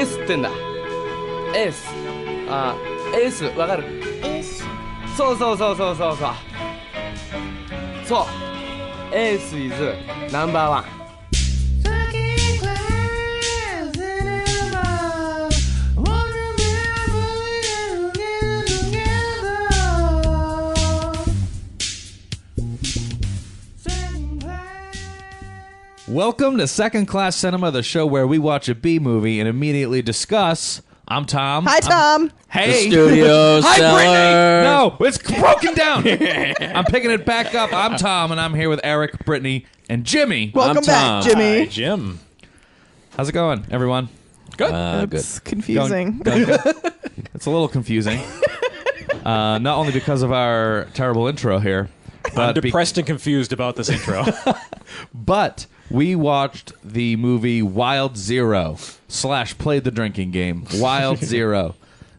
S ってんだ S あ S わかる S そうそうそうそうそうそうそう S is number one Second class cinema. Won't you be together? Second class. Welcome to Second Class Cinema, the show where we watch a B movie and immediately discuss. I'm Tom. Hi, Tom. Hey. Studio Hi, seller. Brittany. No, it's broken down. I'm picking it back up. I'm Tom, and I'm here with Erik, Brittany, and Jimmy. Welcome back, Tom. Jimmy. Hi, Jim. How's it going, everyone? Good. Good. It's confusing. It's a little confusing. Not only because of our terrible intro here, I'm but depressed and confused about this intro. but we watched the movie Wild Zero / played the drinking game Wild Zero.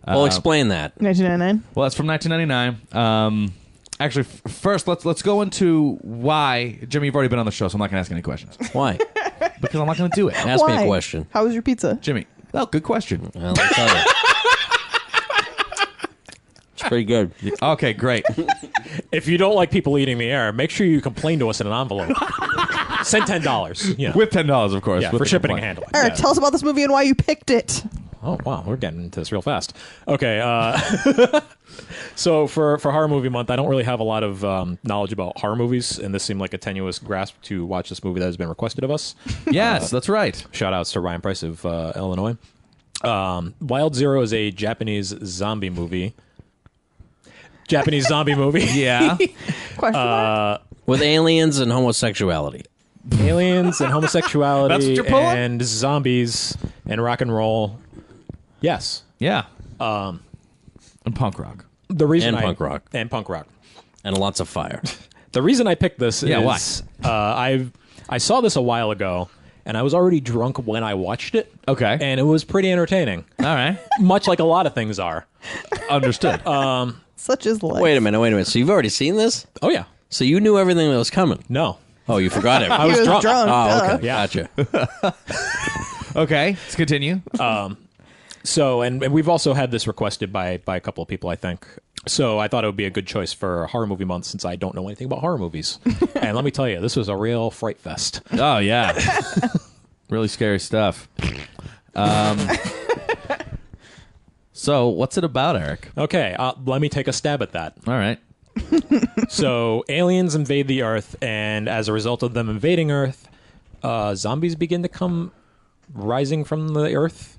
Well, explain that. 1999. Well, that's from 1999. Actually, first let's go into why. Jimmy, you've already been on the show, so I'm not going to ask any questions Why? because I'm not going to do it. Ask me Why? a question. How was your pizza? Jimmy, well, good question. Well, let me tell you. It's pretty good. Okay, great. If you don't like people eating the air, make sure you complain to us in an envelope. Send $10. You know. With $10, of course. Yeah, with for the shipping and complaint. handling. Eric, Yeah. tell us about this movie and why you picked it. Oh, wow. We're getting into this real fast. Okay. So for Horror Movie Month, I don't really have a lot of knowledge about horror movies, and this seemed like a tenuous grasp to watch this movie that has been requested of us. Yes, that's right. Shout outs to Ryan Price of Illinois. Wild Zero is a Japanese zombie movie. Yeah. Question mark? With aliens and homosexuality. Aliens and homosexuality That's what you're pulling? and zombies and rock and roll. Yes. Yeah. And punk rock. The reason And punk rock. And punk rock. And lots of fire. The reason I picked this Yeah, is I saw this a while ago, and I was already drunk when I watched it. Okay. And it was pretty entertaining, All right. much like a lot of things are. Understood. Such is life. Wait a minute. So you've already seen this? Oh, yeah. So you knew everything that was coming? No. Oh, you forgot it. I He was was drunk. Oh, duh. okay. Yeah. Gotcha. Okay, let's continue. So, and we've also had this requested by a couple of people, I think. So I thought it would be a good choice for Horror Movie Month since I don't know anything about horror movies. And let me tell you, this was a real fright fest. Oh, yeah. Really scary stuff. So, what's it about, Erik? Okay, let me take a stab at that. All right. So aliens invade the Earth, and as a result of them invading Earth, zombies begin to come rising from the Earth.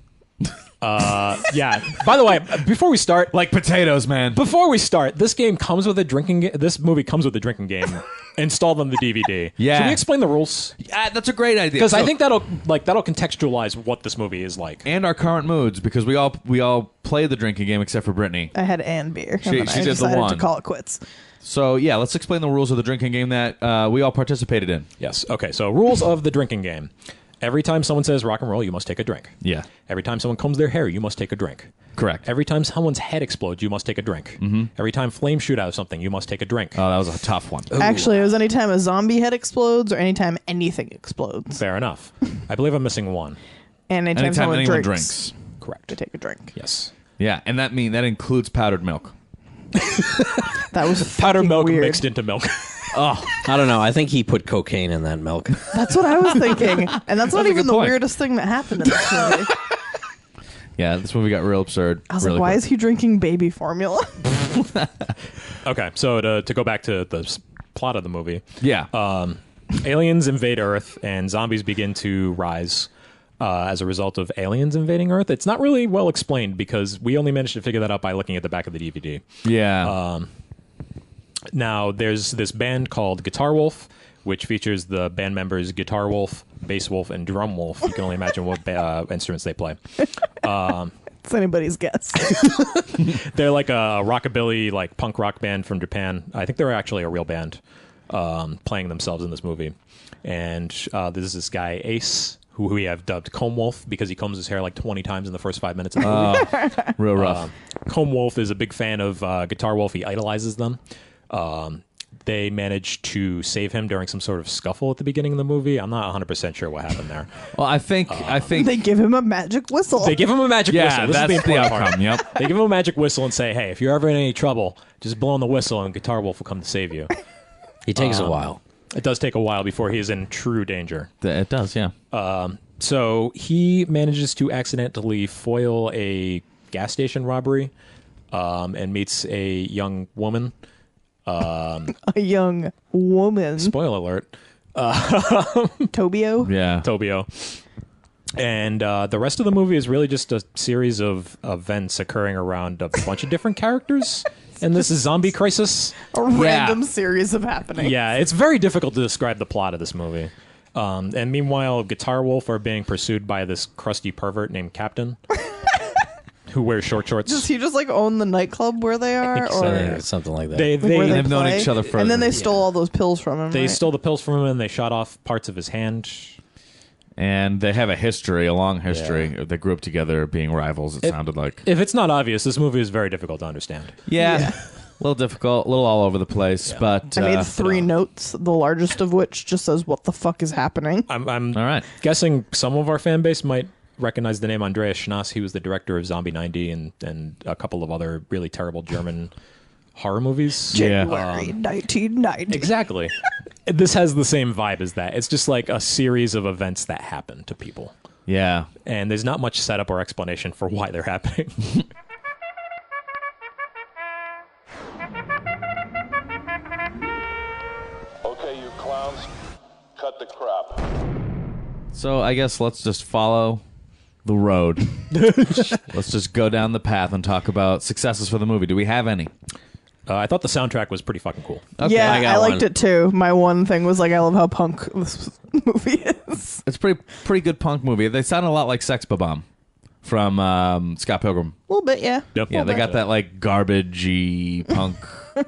Yeah. By the way, before we start, Like potatoes, man. this game comes with a drinking. This movie comes with a drinking game installed on the DVD. Yeah. Should we explain the rules? Yeah, that's a great idea. Because I So- think that'll contextualize what this movie is like. and our current moods, because we all play the drinking game except for Brittany. I had and beer. She and then did I the decided one. to call it quits. So, yeah, let's explain the rules of the drinking game that we all participated in. Yes. Okay. So rules of the drinking game. Every time someone says rock and roll, you must take a drink. Yeah. Every time someone combs their hair, you must take a drink. Correct. Every time someone's head explodes, you must take a drink. Mm-hmm. Every time flames shoot out of something, you must take a drink. Oh, that was a tough one. Actually, it was anytime a zombie head explodes or anytime anything explodes. Fair enough. I believe I'm missing one. And anytime, Anytime someone anyone drinks, drinks. Correct. to take a drink. Yes. Yeah, and that includes powdered milk. That was Powdered fucking milk weird. mixed into milk. I don't know. I think he put cocaine in that milk. That's what I was thinking. And that's not a even good the point. weirdest thing that happened in this movie. Yeah, this movie got real absurd. I was really like, why quick. is he drinking baby formula? Okay, so to go back to the plot of the movie, Yeah. aliens invade Earth and zombies begin to rise as a result of aliens invading Earth. It's not really well explained because we only managed to figure that out by looking at the back of the DVD. yeah. Now, there's this band called Guitar Wolf, which features the band members Guitar Wolf, Bass Wolf, and Drum Wolf. You can only imagine what instruments they play. It's anybody's guess. They're like a rockabilly, like punk rock band from Japan. I think they're actually a real band playing themselves in this movie. And there's this guy, Ace, who we have dubbed Comb Wolf because he combs his hair like 20 times in the first 5 minutes of the movie. Real rough. Comb Wolf is a big fan of Guitar Wolf. He idolizes them. they managed to save him during some sort of scuffle at the beginning of the movie. I'm not 100% sure what happened there. Well, I think They give him a magic whistle. They give him a magic yeah, whistle. This that's is the important part. outcome. Yep. They give him a magic whistle and say, hey, if you're ever in any trouble, just blow on the whistle and Guitar Wolf will come to save you. He takes a while. It does take a while before he is in true danger. It does. Yeah. So he manages to accidentally foil a gas station robbery and meets a young woman. A young woman. Spoiler alert. Tobio. Yeah. Tobio. And the rest of the movie is really just a series of events occurring around a bunch of different characters. And this is Zombie Crisis. A random series of happenings. Yeah, it's very difficult to describe the plot of this movie. And meanwhile, Guitar Wolf are being pursued by this crusty pervert named Captain, who wears short shorts. Does he just like own the nightclub where they are? think so. Or I think it's something like that. They like, where they've known play? each other for- And then they stole all those pills from him. they right? stole the pills from him and they shot off parts of his hand. And they have a long history. They grew up together being rivals, it sounded like. If it's not obvious, this movie is very difficult to understand. Yeah. A little difficult, a little all over the place, but... I made 3 notes, the largest of which just says, "What the fuck is happening?" I'm all right. guessing some of our fan base might recognize the name Andreas Schnass. He was the director of Zombie 90 and a couple of other really terrible German horror movies. January 1990. Exactly. This has the same vibe as that. It's just like a series of events that happen to people. Yeah. And there's not much setup or explanation for why they're happening. Okay, you clowns, cut the crap. So I guess let's just follow the road. Let's just go down the path and talk about successes for the movie. Do we have any? I thought the soundtrack was pretty fucking cool. Okay. Yeah, I got I liked one. it too. My one thing was like, I love how punk this movie is. It's pretty good punk movie. They sound a lot like Sex Bomb from Scott Pilgrim. A little bit, yeah. Yep. Yeah, they got that like garbagey punk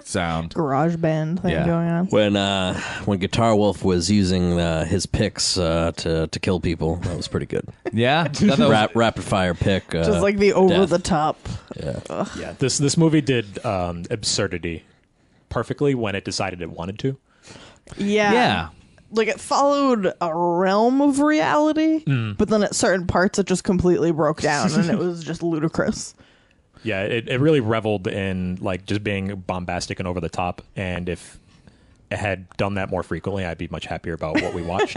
sound. Garage band thing Yeah. going on. When Guitar Wolf was using his picks to kill people, that was pretty good. Yeah, Thought that was- Rapid fire pick. Just like the over the top. Yeah, this movie did absurdity perfectly when it decided it wanted to. Yeah. yeah. Like it followed a realm of reality, but then at certain parts it just completely broke down and it was just ludicrous. Yeah, it really reveled in like just being bombastic and over the top. And if it had done that more frequently, I'd be much happier about what we watched.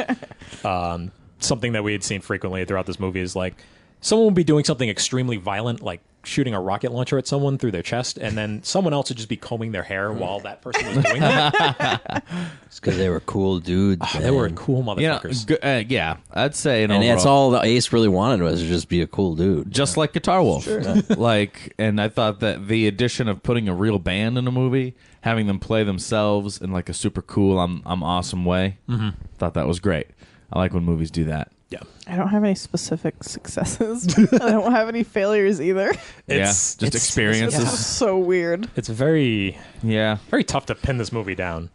Something that we had seen frequently throughout this movie is like someone would be doing something extremely violent, like shooting a rocket launcher at someone through their chest, and then someone else would just be combing their hair while that person was doing that. It's because they were cool dudes. They were man. cool You know, motherfuckers. yeah, I'd say And that's all the Ace really wanted was to just be a cool dude. just like Guitar Wolf. Like, and I thought that the addition of putting a real band in a movie, having them play themselves in like a super cool, I'm awesome way, thought that was great. I like when movies do that. Yeah. I don't have any specific successes. I don't have any failures either. It's Just experiences. It's so weird. It's very Yeah. very tough to pin this movie down.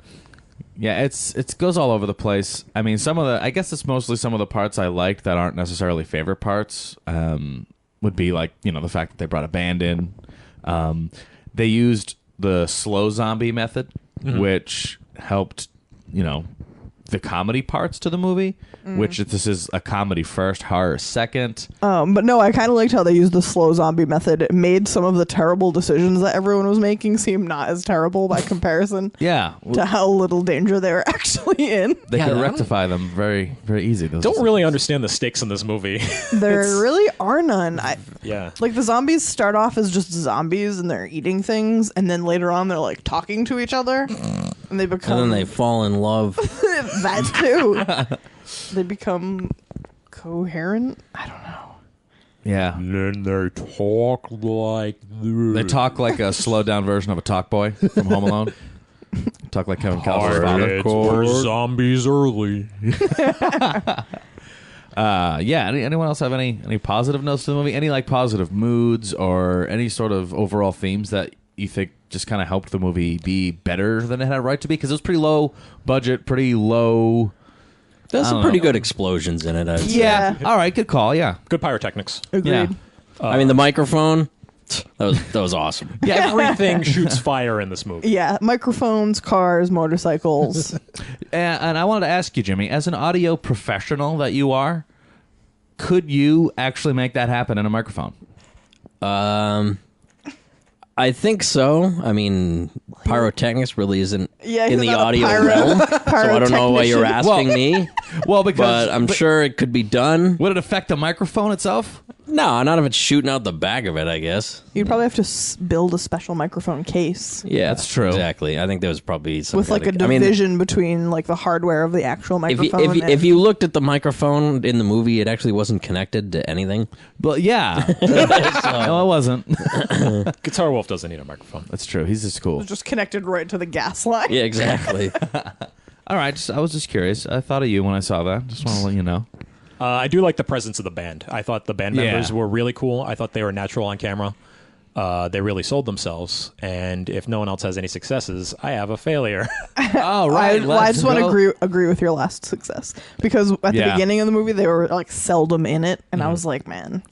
Yeah, it goes all over the place. I mean, I guess it's mostly some of the parts I liked that aren't necessarily favorite parts. Would be like, you know, the fact that they brought a band in. They used the slow zombie method, which helped, you know, the comedy parts to the movie, which this is a comedy first, horror second. But no, I kind of liked how they used the slow zombie method. It made some of the terrible decisions that everyone was making seem not as terrible by comparison Yeah. to how little danger they were actually in. They Yeah, could I don't- rectify them very, very easy. Those Don't really understand the stakes in this movie. There really are none. Yeah. Like the zombies start off as just zombies and they're eating things, and then later on they're like talking to each other, and they become And then they fall in love. that too. They become coherent. I don't know. Yeah. And then they talk like They talk like a slowed down version of a Talk Boy from Home Alone. Talk like Kevin Costner's father. We're zombies early. Yeah. Anyone else have any positive notes to the movie? Any like positive moods or any sort of overall themes that you think just kind of helped the movie be better than it had a right to be? Because it was pretty low budget, pretty low. There's I some don't pretty know. good explosions in it. I'd say. Yeah, All right. Good call. Yeah. Good pyrotechnics. agreed. Yeah. I mean, the microphone. That was awesome. Everything shoots fire in this movie. Yeah, microphones, cars, motorcycles. And I wanted to ask you, Jimmy, as an audio professional that you are, could you actually make that happen in a microphone? I think so. I mean, pyrotechnics really isn't Yeah, in he's the not a audio pyro- realm, so I don't know why you're asking me. Well, because But I'm sure it could be done. would it affect the microphone itself? No, not if it's shooting out the back of it, I guess. You'd probably have to build a special microphone case Yeah, That's true. Exactly. I think there was probably some with like a kind of- I mean, division between like the hardware of the actual if microphone. you, if you looked at the microphone in the movie, it actually wasn't connected to anything. But yeah. No, it wasn't. Guitar Wolf doesn't need a microphone. That's true. He's just cool. just connected right to the gas line. Yeah, exactly. All right. I was just curious. I thought of you when I saw that. Just want to let you know. I do like the presence of the band. I thought the band members were really cool. I thought they were natural on camera. They really sold themselves. And if no one else has any successes, I have a failure. Oh, right. I just want to agree with your last success because at the Yeah. beginning of the movie they were like seldom in it, and I was like, man,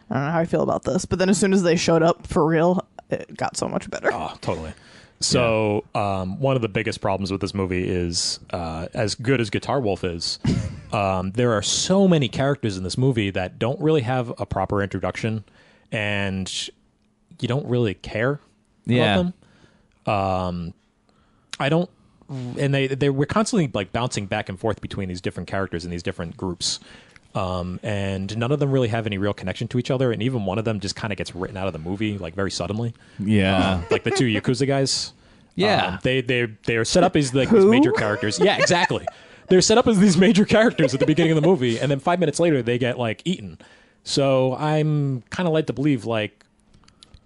I don't know how I feel about this. But then as soon as they showed up for real, it got so much better. Oh, totally. So one of the biggest problems with this movie is, as good as Guitar Wolf is, there are so many characters in this movie that don't really have a proper introduction, and you don't really care about them. I don't, and they were constantly like bouncing back and forth between these different characters and these different groups. And none of them really have any real connection to each other, and even one of them just kind of gets written out of the movie like very suddenly. Yeah. Like the two Yakuza guys. Yeah. They are set up as like these major characters. Yeah, exactly. They're set up as these major characters at the beginning of the movie, and then 5 minutes later they get like eaten. So I'm kind of led to believe like,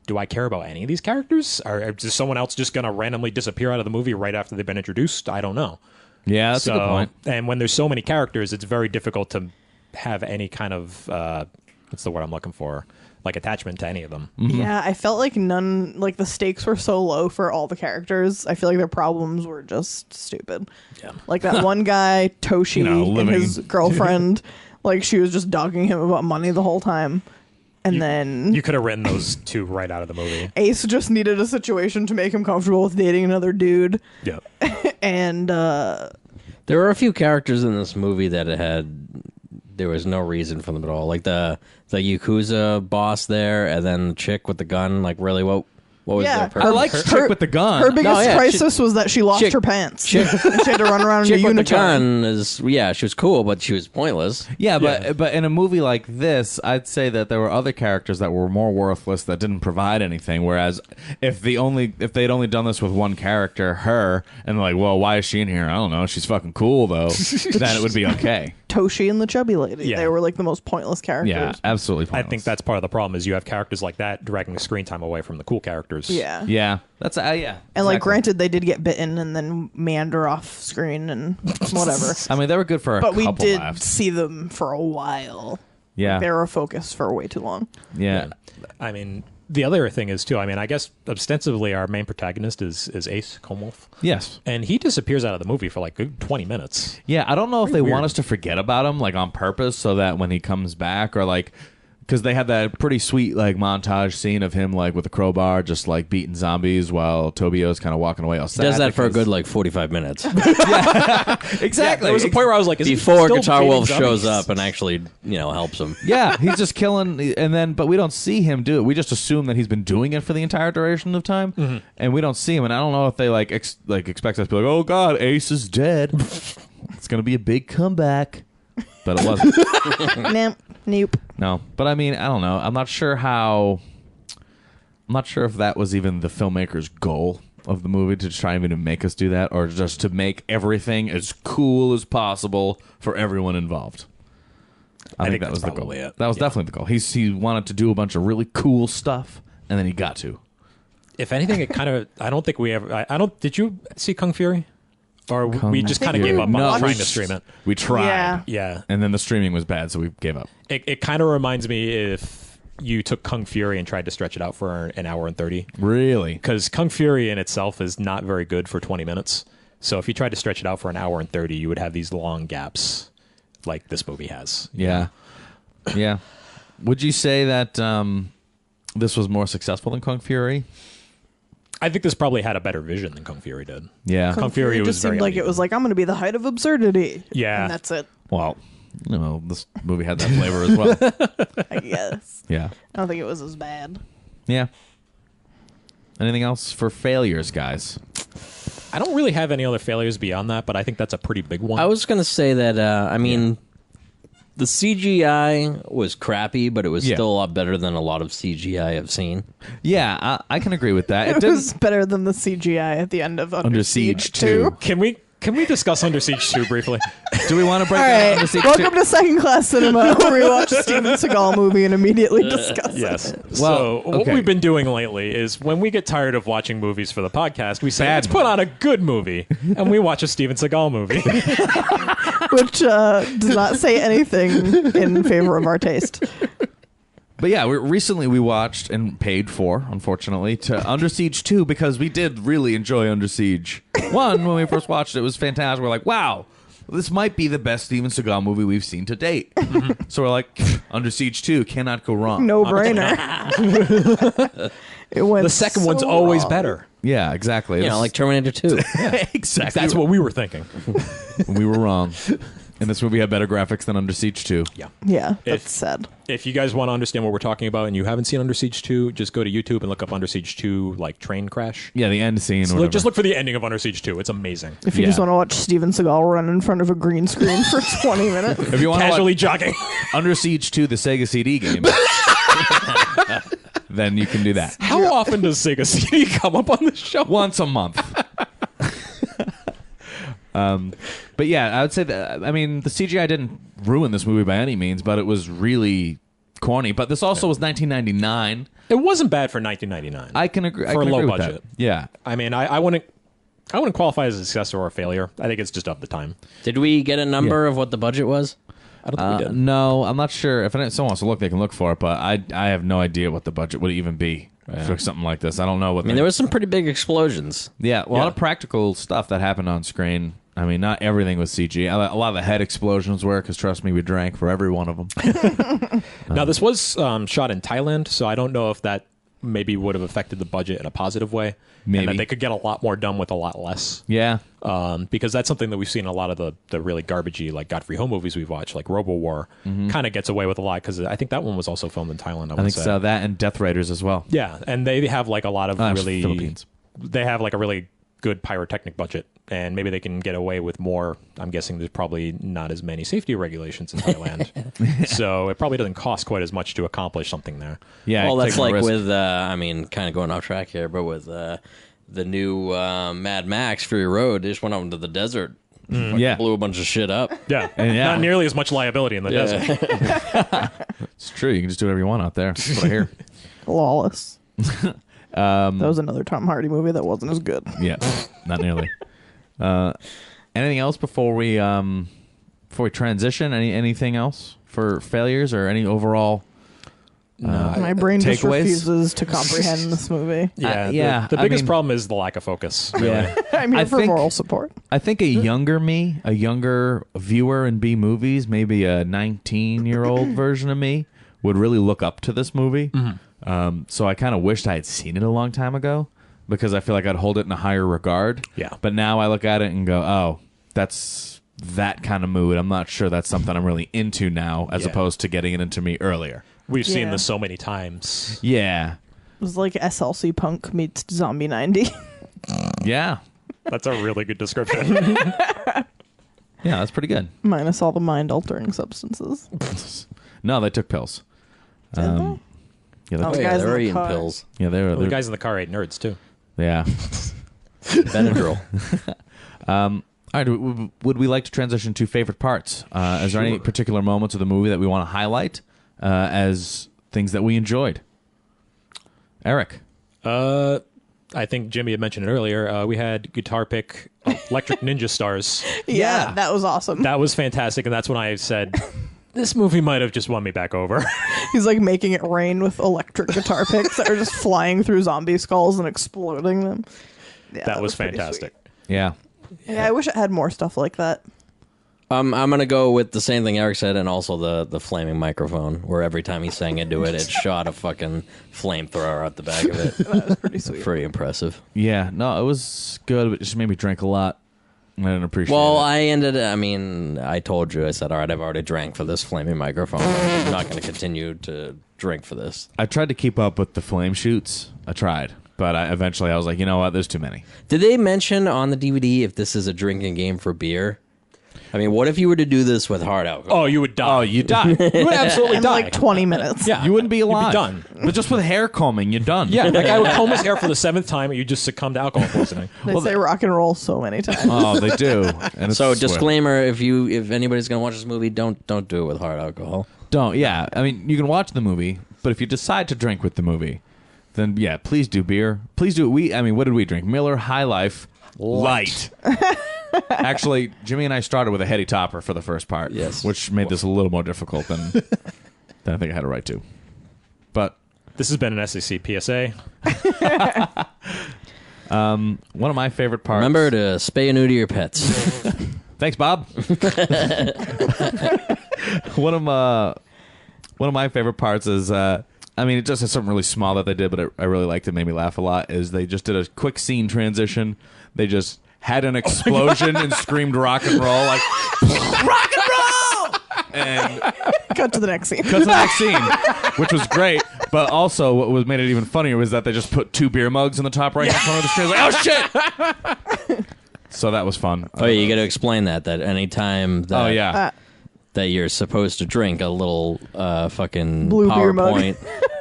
do I care about any of these characters? Or is someone else just gonna randomly disappear out of the movie right after they've been introduced? I don't know. Yeah, that's a good point. And when there's so many characters, it's very difficult to have any kind of what's the word I'm looking for? Like attachment to any of them. Yeah, I felt like the stakes were so low for all the characters. I feel like their problems were just stupid. Yeah. Like that one guy, Toshi, and living- his girlfriend, like she was just dogging him about money the whole time. And then You could have written those two right out of the movie. Ace just needed a situation to make him comfortable with dating another dude. Yeah. And There were a few characters in this movie that there was no reason for them at all. Like the Yakuza boss there, and then the chick with the gun. Like, really, what was Yeah, their I purpose? I like Chick with the gun. her biggest yeah, crisis was that she lost chick- her pants. chick- and she had to run around in a Chick with the unicorn. gun is she was cool, but she was pointless. Yeah, but in a movie like this, I'd say that there were other characters that were more worthless that didn't provide anything. Whereas if they'd only done this with one character, her, and like, well, why is she in here? I don't know. She's fucking cool though. Then it would be okay. Toshi and the chubby lady. Yeah. They were like the most pointless characters. Yeah, absolutely. I Pointless. think that's part of the problem is you have characters like that dragging the screen time away from the cool characters. Yeah. Yeah, that's yeah. And like, exactly. granted, they did get bitten and then meander off screen and whatever. I mean, they were good for a But we couple did laughs. see them for a while. Yeah, They were a focus for way too long. yeah. I mean, the other thing is too. I mean, I guess ostensibly our main protagonist is Ace Comwolf, Yes. and he disappears out of the movie for like good 20 minutes. Yeah, I don't know if they weird. want us to forget about him, like on purpose, so that when he comes back, or like, because they had that pretty sweet like montage scene of him like with a crowbar, just like beating zombies while Tobio's kind of walking away. All sad Does that for a because- good like 45 minutes exactly. There was a point where I was like, is he before still Guitar beating Wolf zombies? shows up and actually helps him. Yeah, he's just killing, and then but we don't see him do it. We just assume that he's been doing it for the entire duration of time, and we don't see him. And I don't know if they like expect us to be like, oh god, Ace is dead. It's gonna be a big comeback, but it wasn't. Nope. No, but I mean, I don't know. I'm not sure if that was even the filmmaker's goal of the movie to try even to make us do that, or just to make everything as cool as possible for everyone involved. I think that was the goal. probably it. That was definitely the goal. He wanted to do a bunch of really cool stuff, and then he got to. If anything, it kind of. I don't think we ever. I don't. Did you see Kung Fury? Or we just kind of gave up on trying to stream it. We tried. Yeah. Yeah. And then the streaming was bad, so we gave up. It kind of reminds me if you took Kung Fury and tried to stretch it out for an hour and 30. Really? Because Kung Fury in itself is not very good for 20 minutes. So if you tried to stretch it out for an hour and 30, you would have these long gaps like this movie has. Yeah. Yeah. Would you say that this was more successful than Kung Fury. I think this probably had a better vision than Kung Fury did. Yeah. Kung Fury was just seemed very like it uneven. was like, I'm going to be the height of absurdity. Yeah. And that's it, Well, this movie had that flavor as well. I guess. Yeah. I don't think it was as bad. Yeah. Anything else for failures, guys? I don't really have any other failures beyond that, but I think that's a pretty big one. I was going to say that, I mean, the CGI was crappy, but it was Yeah. still a lot better than a lot of CGI I've seen. Yeah, I can agree with that. It didn't- was better than the CGI at the end of Under Siege Siege 2. 2. Can we discuss Under Siege 2 briefly? Do we want to break All down right, Under Siege welcome 2? to Second Class Cinema, where we watch a Steven Seagal movie and immediately discuss Yes. it. So what okay. we've been doing lately is when we get tired of watching movies for the podcast, we say, Bad let's put on a good movie, and we watch a Steven Seagal movie. Which does not say anything in favor of our taste. But yeah, recently we watched and paid for, unfortunately, to Under Siege 2 because we did really enjoy Under Siege 1 when we first watched it. It was fantastic. We're like, wow, this might be the best Steven Seagal movie we've seen to date. So we're like, Under Siege 2 cannot go wrong. No brainer. It went The second one's so always wrong. better. Yeah, exactly. You know, like Terminator 2. exactly. That's what we were thinking. we were wrong. And this movie had better graphics than Under Siege 2. Yeah. Yeah, that's If- sad. If you guys want to understand what we're talking about and you haven't seen Under Siege 2, just go to YouTube and look up Under Siege 2, like train crash. Yeah, the end scene. Or whatever. Just look for the ending of Under Siege 2. It's amazing. If you Yeah. just want to watch Steven Seagal run in front of a green screen for 20 minutes. If you want to Casually watch jogging. Under Siege 2, the Sega CD game, then you can do that. How often does Sega CD come up on this show? Once a month. But yeah, I would say that, I mean, the CGI didn't ruin this movie by any means, but it was really corny. But this also was 1999. It wasn't bad for 1999. I can agree. I For can a low agree with budget. that. Yeah. I mean, I wouldn't qualify as a success or a failure. I think it's just of the time. Did we get a number of what the budget was? I don't think we did. No, I'm not sure. If someone wants to look, they can look for it. But I have no idea what the budget would even be for something like this. I don't know what. I mean, there was some pretty big explosions. Yeah, a lot of practical stuff that happened on screen. I mean, not everything was CG. A lot of the head explosions were, because trust me, we drank for every one of them. Now, this was shot in Thailand, so I don't know if that maybe would have affected the budget in a positive way. Maybe. And that they could get a lot more done with a lot less. Yeah. Because that's something that we've seen in a lot of the really garbagey, like Godfrey Ho movies we've watched, like Robo War, kind of gets away with a lot, because I think that one was also filmed in Thailand, I think so. That and Death Raiders as well. Yeah, and they have like a lot of really... Philippines. They have like a really good pyrotechnic budget, and maybe they can get away with more. I'm guessing there's probably not as many safety regulations in Thailand, so it probably doesn't cost quite as much to accomplish something there. Yeah. Well, that's taking a like risk. with, I mean, kind of going off track here, but with the new Mad Max Fury Road, they just went out into the desert, Yeah. blew a bunch of shit up. Yeah, And yeah. not nearly as much liability in the desert. It's true. You can just do whatever you want out there. That's what I hear. Lawless. That was another Tom Hardy movie that wasn't as good. Yeah, not nearly. Anything else before we transition? Anything else for failures or any overall? My brain just takeaways? refuses to comprehend this movie. Yeah, yeah, The I biggest mean- problem is the lack of focus. Really. Yeah, I'm here I for think- moral support. I think a younger me, a younger viewer in B movies, maybe a 19-year-old version of me, would really look up to this movie. So I kind of wished I had seen it a long time ago, because I feel like I'd hold it in a higher regard. Yeah. But now I look at it and go, oh, that's that kind of mood. I'm not sure that's something I'm really into now, as Yeah. opposed to getting it into me earlier. We've seen Yeah. this so many times. Yeah. It was like SLC Punk meets Zombie 90. Yeah. That's a really good description. Yeah, that's pretty good. Minus all the mind-altering substances. No, they took pills. Did they? Yeah, they, Oh, Oh, yeah, guys they're in the eating car. pills. yeah, they were. Well, the guys in the car ate nerds too. Yeah. Benadryl. All right, would we like to transition to favorite parts? Is there any particular moments of the movie that we want to highlight as things that we enjoyed? Eric. I think Jimmy had mentioned it earlier. We had guitar pick Electric Ninja Stars. Yeah, that was awesome. That was fantastic, and that's when I said, this movie might have just won me back over. He's like making it rain with electric guitar picks that are just flying through zombie skulls and exploding them. Yeah, that was pretty fantastic. Yeah. sweet. Yeah, I wish it had more stuff like that. I'm gonna go with the same thing Eric said, and also the flaming microphone, where every time he sang into it, it shot a fucking flamethrower out the back of it. That was pretty sweet. Pretty impressive. Yeah, no, it was good, but it just made me drink a lot. I didn't appreciate Well, it. I told you, I said, all right, I've already drank for this flaming microphone. I'm not going to continue to drink for this. I tried to keep up with the flame shoots. I tried. But eventually I was like, you know what? There's too many. Did they mention on the DVD if this is a drinking game for beer? I mean, what if you were to do this with hard alcohol? Oh, you would die. Oh, you die. You would absolutely In die. like 20 minutes. Yeah. You wouldn't be alive. done. But just with hair combing, you're done. Yeah, that guy would comb his hair for the 7th time, and you just succumb to alcohol poisoning. They say rock and roll so many times. Oh, they do. And it's So, sweat. disclaimer: if anybody's going to watch this movie, don't do it with hard alcohol. Don't. Yeah. I mean, you can watch the movie, but if you decide to drink with the movie, then yeah, please do beer. Please do. What did we drink? Miller High Life Light. Actually, Jimmy and I started with a heady topper for the first part. Yes. Which made this a little more difficult than I think I had a right to. But This has been an SEC PSA. one of my favorite parts. Remember to spay and neuter your pets. Thanks, Bob. One of my favorite parts is, it just has something really small that they did, but I really liked it. Made me laugh a lot. Is they just did a quick scene transition. They just had an explosion and screamed rock and roll, like rock and roll, and Cut to the next scene. cut to the next scene, which was great. But also, what made it even funnier was that they just put 2 beer mugs in the top right hand corner of the screen. Like, oh shit! So that was fun. Oh, yeah, you got to explain that anytime that, Oh yeah. that you're supposed to drink, a little fucking Blue beer mug. PowerPoint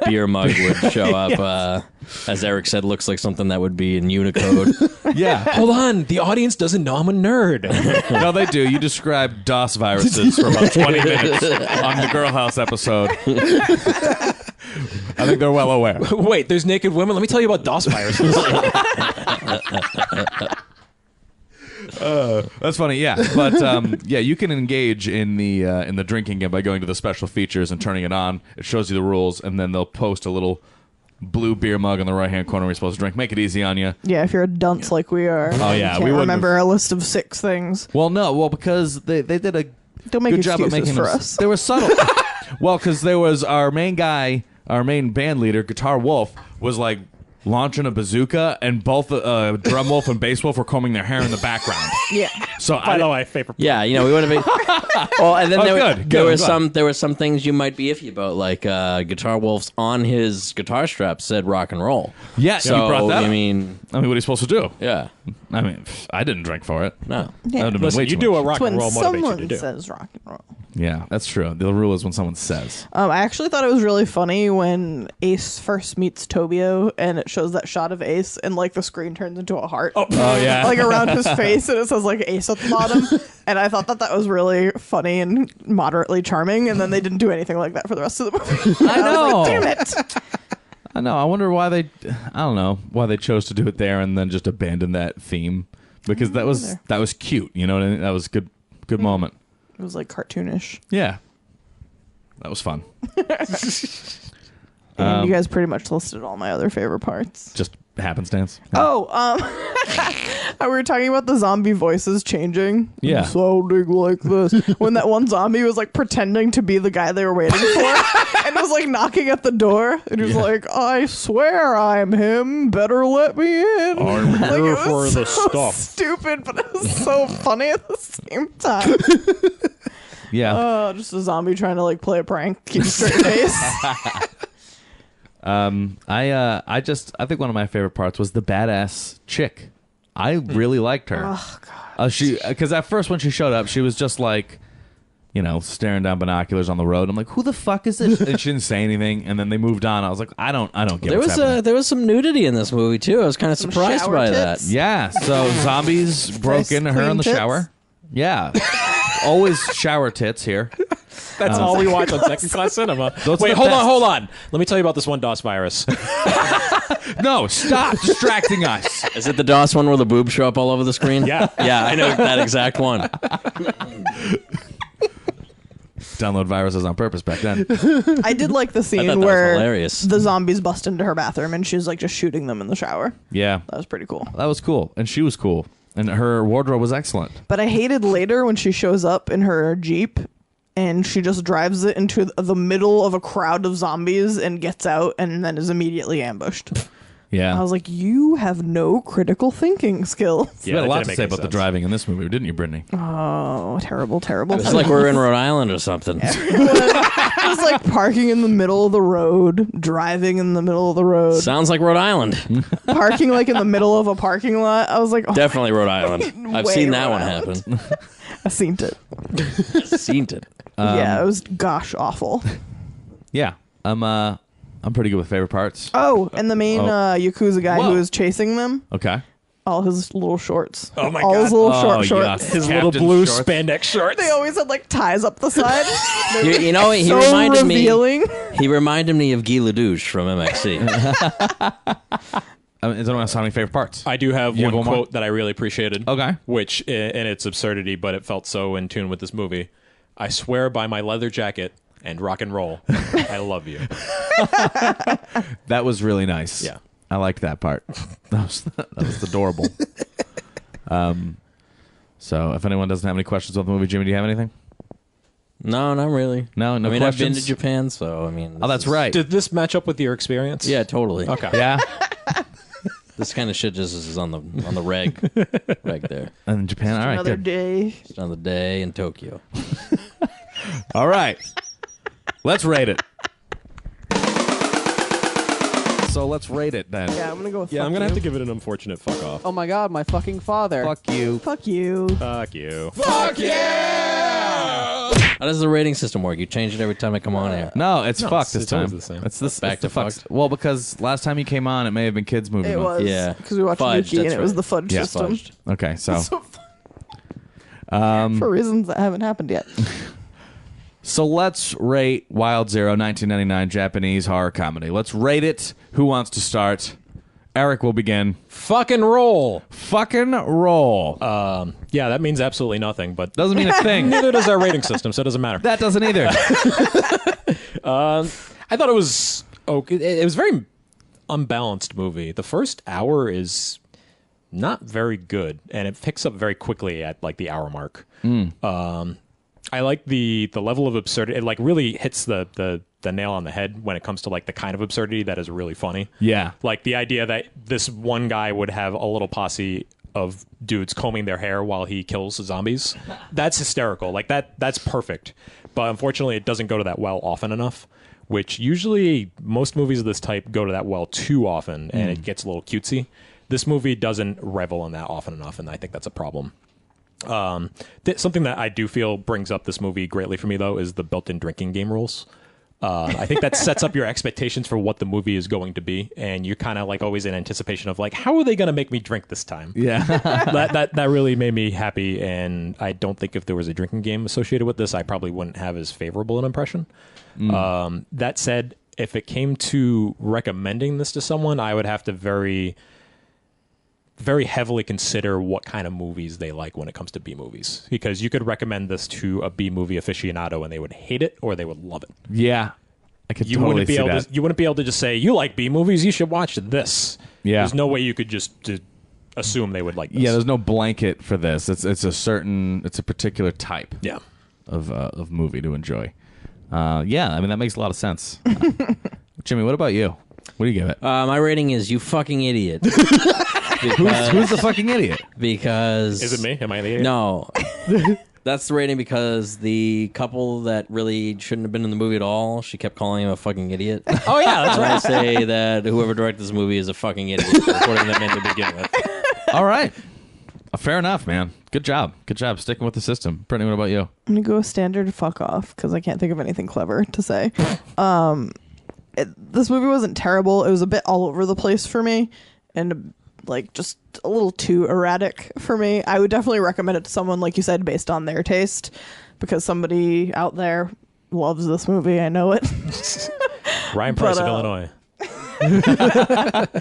beer mug would show up. As Eric said, looks like something that would be in Unicode. Yeah. Hold on, the audience doesn't know I'm a nerd. No, they do. You described DOS viruses for about 20 minutes on the Girl House episode. I think they're well aware. Wait, there's naked women? Let me tell you about DOS viruses. That's funny, yeah. But you can engage in the drinking game by going to the special features and turning it on. It shows you the rules, and then they'll post a little blue beer mug in the right hand corner where you're supposed to drink. Make it easy on you. Yeah, if you're a dunce like we are. Oh, yeah, You we can't wouldn't remember a list of 6 things. Well, because they did a Don't make good job at excuses making for them. us. They were subtle. Well, because there was our main guy, our main band leader, Guitar Wolf, was like launching a bazooka, and both Drum Wolf and Bass Wolf were combing their hair in the background. Yeah. So By the way, favorite. Yeah, we would have been. Well, and then Oh, there good, were I'm some things you might be iffy about, like Guitar Wolf's on his guitar strap said rock and roll. Yeah, So you brought that up. I mean, what are you supposed to do? yeah, I didn't drink for it. no. That Yeah. would have been Listen, way you too do much. what rock It's when and roll motivates you to someone do. says rock and roll. Yeah, that's true. The rule is when someone says. I actually thought it was really funny when Ace first meets Tobio, and it shows that shot of Ace, and like the screen turns into a heart. Oh yeah. Like around his face, and it says like Ace at the bottom. And I thought that was really funny and moderately charming. And then they didn't do anything like that for the rest of the movie. I know. Damn it! I know. I wonder why they. I don't know why they chose to do it there and then just abandon that theme, because that was cute. You know what I mean? That was good moment. It was like cartoonish. Yeah, that was fun. And you guys pretty much listed all my other favorite parts. Just happenstance. Oh, we were talking about the zombie voices changing. Yeah. Sounding like this. When that one zombie was like pretending to be the guy they were waiting for and was like knocking at the door. And he was like, I swear I'm him. Better let me in. I'm Like, here it for was the so stuff. stupid, but it was so funny at the same time. Yeah. Just a zombie trying to like play a prank, keep a straight face. I think one of my favorite parts was the badass chick. I really liked her. Oh god. Because at first when she showed up, she was just like, staring down binoculars on the road. I'm like, who the fuck is this? And she didn't say anything. And then they moved on. I was like, I don't get what's happening. There was some nudity in this movie too. I was kind of Some surprised shower by tits? that. Yeah. So zombies broke Nice into her in clean the tits? shower. Yeah. Always shower tits here. That's all we watch on second class cinema. Those are Wait, the hold best. on. Let me tell you about this one DOS virus. No, stop distracting us. Is it the DOS one where the boobs show up all over the screen? Yeah. Yeah, I know that exact one. Download viruses on purpose back then. I did like the thought scene that was where hilarious. the zombies bust into her bathroom and she's like just shooting them in the shower. Yeah. That was pretty cool. That was cool. And she was cool. And her wardrobe was excellent. But I hated later when she shows up in her Jeep and she just drives it into the middle of a crowd of zombies and gets out and then is immediately ambushed. Yeah. I was like, you have no critical thinking skills. You had a that lot didn't to make say any about the sense. driving in this movie, didn't you, Brittany? Oh, terrible, terrible. It's like we're in Rhode Island or something. It was like parking in the middle of the road, driving in the middle of the road, Sounds like Rhode Island. parking like in the middle of a parking lot. I was like, oh, Definitely Rhode Island. I've Way seen that Rhode one Island. happen. I seen it. Seen it. Yeah, it was gosh awful. Yeah. I'm pretty good with favorite parts. Oh, and the main Yakuza guy Whoa. who was chasing them, Okay. all his little shorts. Oh my all God. his little Oh, shorts. yes. His Captain little blue shorts. spandex shorts. They always had like ties up the side. You know, he so reminded revealing. me. He reminded me of Guy Ledouche from MXC. Is anyone else have any favorite parts? I do have You one have one more? quote that I really appreciated. Okay. Which, in its absurdity, but it felt so in tune with this movie. I swear by my leather jacket and rock and roll, I love you. That was really nice. Yeah. I liked that part. That was adorable. So if anyone doesn't have any questions about the movie, Jimmy, do you have anything? No, not really. No I mean, questions? I've been to Japan, so I mean. Oh, that's this is- right. Did this match up with your experience? Yeah, totally. Okay. Yeah. This kind of shit just is on the reg there. And in Japan. All right. Another Good. day. Just another day in Tokyo. All right. Let's rate it. So let's rate it then. Yeah, I'm gonna go with. Yeah, fuck I'm going to you. have to give it an unfortunate fuck off. Oh my god, my fucking father. Fuck you. Fuck you. Fuck you. How does the rating system work? You change it every time I come on here. No, it's No, fuck it's- this it's time. always the same. It's this Back it's the to fucks. fucked. Well, because last time you came on, it may have been kids movie It month. was. Yeah. Because we watched Fudge, Yuki and that's it was right. the fudge Yeah. system. Fudged. Okay, so For reasons that haven't happened yet. so let's rate Wild Zero 1999 Japanese horror comedy. Let's rate it. Who wants to start? Eric will begin. Fucking roll. Fucking roll. Yeah, that means absolutely nothing, but Doesn't mean a thing. neither does our rating system, so it doesn't matter. That doesn't either. I thought it was okay. It was a very unbalanced movie. The first hour is not very good, and it picks up very quickly at like the hour mark. I like the level of absurdity. It like really hits the nail on the head when it comes to like the kind of absurdity that is really funny. Yeah. Like the idea that this one guy would have a little posse of dudes combing their hair while he kills zombies. That's hysterical. Like that's perfect. But unfortunately it doesn't go to that well often enough, which usually most movies of this type go to that well too often and it gets a little cutesy. This movie doesn't revel in that often enough, and I think that's a problem. Something that I do feel brings up this movie greatly for me, though, is the built-in drinking game rules. I think that sets up your expectations for what the movie is going to be, and you're kind of like always in anticipation of like, how are they going to make me drink this time? Yeah. that really made me happy, and I don't think if there was a drinking game associated with this, I probably wouldn't have as favorable an impression. That said, if it came to recommending this to someone, I would have to very heavily consider what kind of movies they like when it comes to B movies, because you could recommend this to a B movie aficionado and they would hate it or they would love it. Yeah. I could You totally wouldn't be see able that. to. You wouldn't be able to just say you like B movies. You should watch this. Yeah. There's no way you could just assume they would like this. Yeah, there's no blanket for this. It's a particular type yeah. of movie to enjoy. Yeah, I mean that makes a lot of sense. Jimmy, what about you? What do you give it? My rating is you fucking idiot. Who's the fucking idiot? Because Is it me? Am I the idiot? No. That's the rating because the couple that really shouldn't have been in the movie at all, she kept calling him a fucking idiot. Oh yeah, that's And right. I say that whoever directed this movie is a fucking idiot for putting them in to begin with. All right. Fair enough, man. Good job. Good job sticking with the system. Brittany, what about you? I'm gonna go standard fuck off because I can't think of anything clever to say. This movie wasn't terrible. It was a bit all over the place for me, and like just a little too erratic for me. I would definitely recommend it to someone, like you said, based on their taste, because somebody out there loves this movie. I know it. Ryan Price of But, Illinois.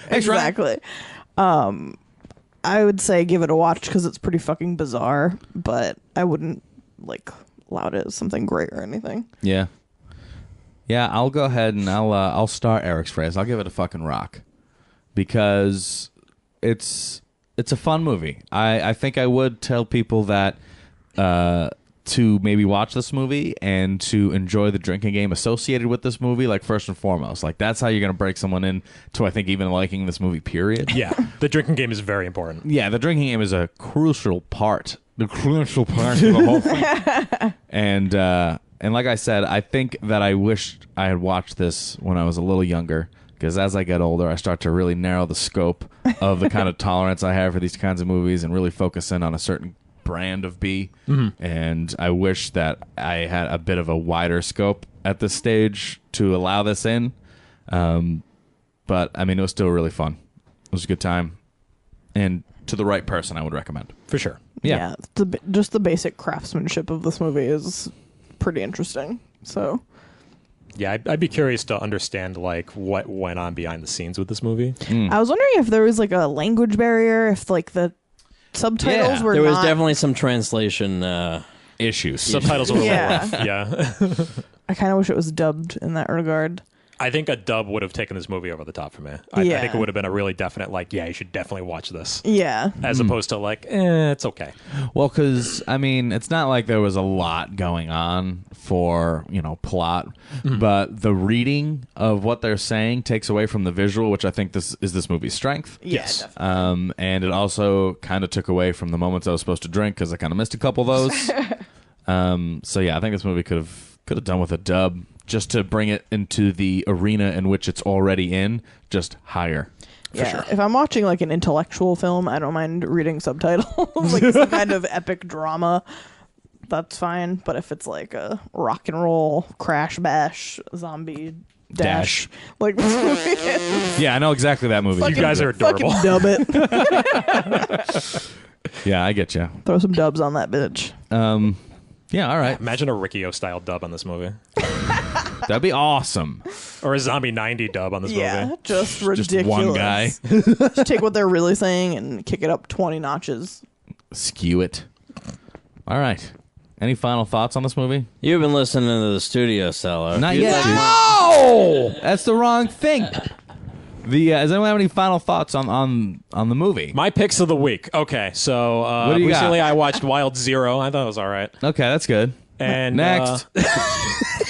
Exactly. I would say give it a watch because it's pretty fucking bizarre, but I wouldn't like laud it as something great or anything. Yeah. Yeah, I'll go ahead and I'll start Eric's phrase. I'll give it a fucking rock because it's it's a fun movie. I think I would tell people that to maybe watch this movie and to enjoy the drinking game associated with this movie, like first and foremost. Like that's how you're going to break someone in to, I think, even liking this movie, period. Yeah, the drinking game is very important. Yeah, the drinking game is a crucial part. The crucial part of the whole thing. And like I said, I think that I wished I had watched this when I was a little younger, because as I get older, I start to really narrow the scope of the kind of tolerance I have for these kinds of movies and really focus in on a certain brand of B. And I wish that I had a bit of a wider scope at this stage to allow this in. But, I mean, it was still really fun. It was a good time. And to the right person, I would recommend. For sure. Yeah. Just the basic craftsmanship of this movie is pretty interesting. So, Yeah, I'd be curious to understand like what went on behind the scenes with this movie. I was wondering if there was like a language barrier, if like the subtitles were There was not- definitely some translation. Issues. Subtitles were a little Yeah. rough. Yeah. I kind of wish it was dubbed in that regard. I think a dub would have taken this movie over the top for me. I Yeah. think it would have been a really definite, like, yeah, you should definitely watch this. Yeah. As opposed to, like, it's okay. Well, because, I mean, it's not like there was a lot going on for, plot, but the reading of what they're saying takes away from the visual, which I think this is this movie's strength. Yeah, Yes. definitely. And it also kind of took away from the moments I was supposed to drink, because I kind of missed a couple of those. So, yeah, I think this movie could have done with a dub, just to bring it into the arena in which it's already in, just higher. Yeah. If I'm watching like an intellectual film, I don't mind reading subtitles, like some kind of epic drama. That's fine. But if it's like a rock and roll crash bash zombie dash. Like this movie is, Yeah, I know exactly that movie. You guys are fucking adorable. dub it. Yeah, I get you. Throw some dubs on that bitch. Yeah, all right. Imagine a Riccio style dub on this movie. That'd be awesome. Or a Zombie 90 dub on this Yeah, movie. just ridiculous. Just one guy. Just take what they're really saying and kick it up 20 notches. Skew it. All right. Any final thoughts on this movie? You've been listening to the Studio Cellar. Not If you'd yet. like- No! That's the wrong thing. Does anyone have any final thoughts on the movie? My picks of the week. Okay, so What do you got? recently I watched Wild Zero. I thought it was all right. Okay, that's good. And Next.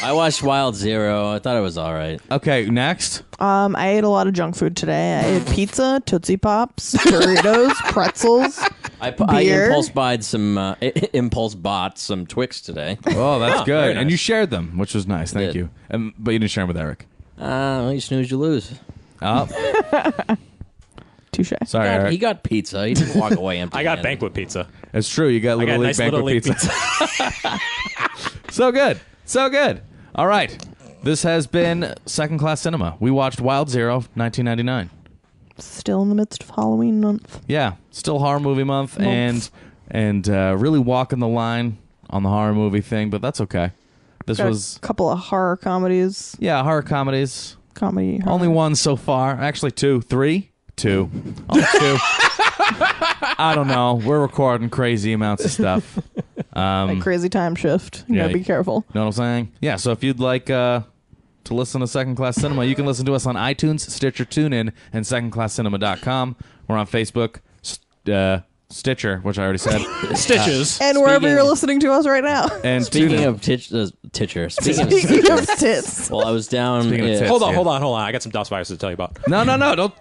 I watched Wild Zero. I thought it was all right. Okay, next. I ate a lot of junk food today. I ate pizza, Tootsie Pops, Doritos, pretzels. I Beer? impulse bought some Twix today. Oh, that's very good. nice. And you shared them, which was nice. Thank Did. you. But you didn't share them with Eric. Well, you snooze, you lose. Oh, Touche. sorry, He Eric. got pizza. He didn't walk away empty. I got banquet pizza. It's true. You got I Little got League nice Banquet Little League pizza. pizza. So good. So good. All right. This has been Second Class Cinema. We watched Wild Zero, 1999. Still in the midst of Halloween month. Yeah, still horror movie month, and really walking the line on the horror movie thing, but that's okay. This Got was, a couple of horror comedies. horror comedies. Comedy. Horror. Only one so far. Actually, two. Only two. I don't know. We're recording crazy amounts of stuff. Like crazy time shift. You yeah, gotta be careful. Know what I'm saying? Yeah, so if you'd like to listen to Second Class Cinema, you can listen to us on iTunes, Stitcher, TuneIn, and secondclasscinema.com. We're on Facebook, Stitcher, which I already said, Stitches. And wherever Speaking- you're listening to us right now. and Speaking TuneIn. of Titcher, speaking of Speaking of tits. well, I was down Speaking of tits. Hold on. Yeah. I got some DOS viruses to tell you about. No,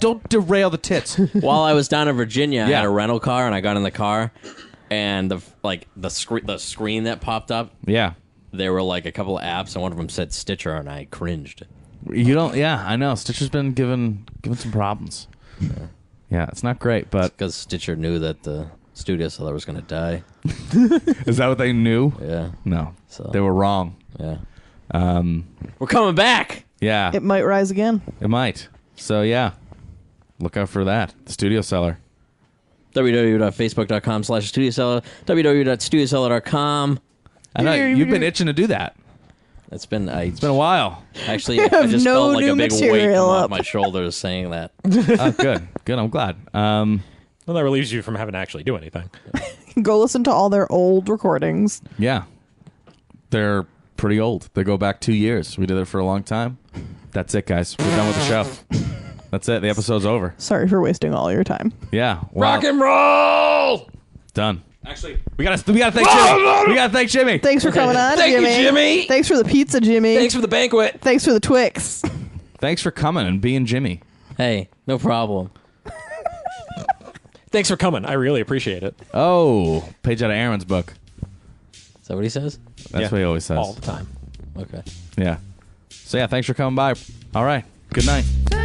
don't derail the tits. while I was down in Virginia. I Yeah. had a rental car, and I got in the car, and the screen that popped up, Yeah. there were like a couple of apps, and one of them said Stitcher, and I cringed. You don't. Yeah, I know. Stitcher's been given some problems. Yeah, it's not great, but Because Stitcher knew that the Studio Cellar was going to die. is that what they knew? Yeah, No, So- they were wrong. yeah. We're coming back. Yeah, It might rise again. it might. So yeah, look out for that. The Studio Cellar. www.facebook.com/Studio Cellar. www.studiocellar.com. I know you've been itching to do that. It's been It's been a while. actually We I have just no felt like new a big weight material come off up. my shoulders saying that. Oh, good. I'm glad. Well, that relieves you from having to actually do anything. Go listen to all their old recordings. Yeah, they're pretty old. They go back 2 years. We did it for a long time. That's it, guys. We're done with the show. That's it. The episode's over. Sorry for wasting all your time. Yeah. Wow. Rock and roll. Done. Actually, we gotta thank Jimmy. We gotta thank Jimmy. Thanks for coming on, Thank you, Jimmy. Jimmy. Thanks for the pizza, Jimmy. Thanks for the banquet. Thanks for the Twix. Thanks for coming and being Jimmy. Hey, no problem. Thanks for coming. I really appreciate it. Oh, page out of Aaron's book. Is that what he says? That's what he always says. All the time. Okay. Yeah. So yeah, thanks for coming by. All right. Good night. Take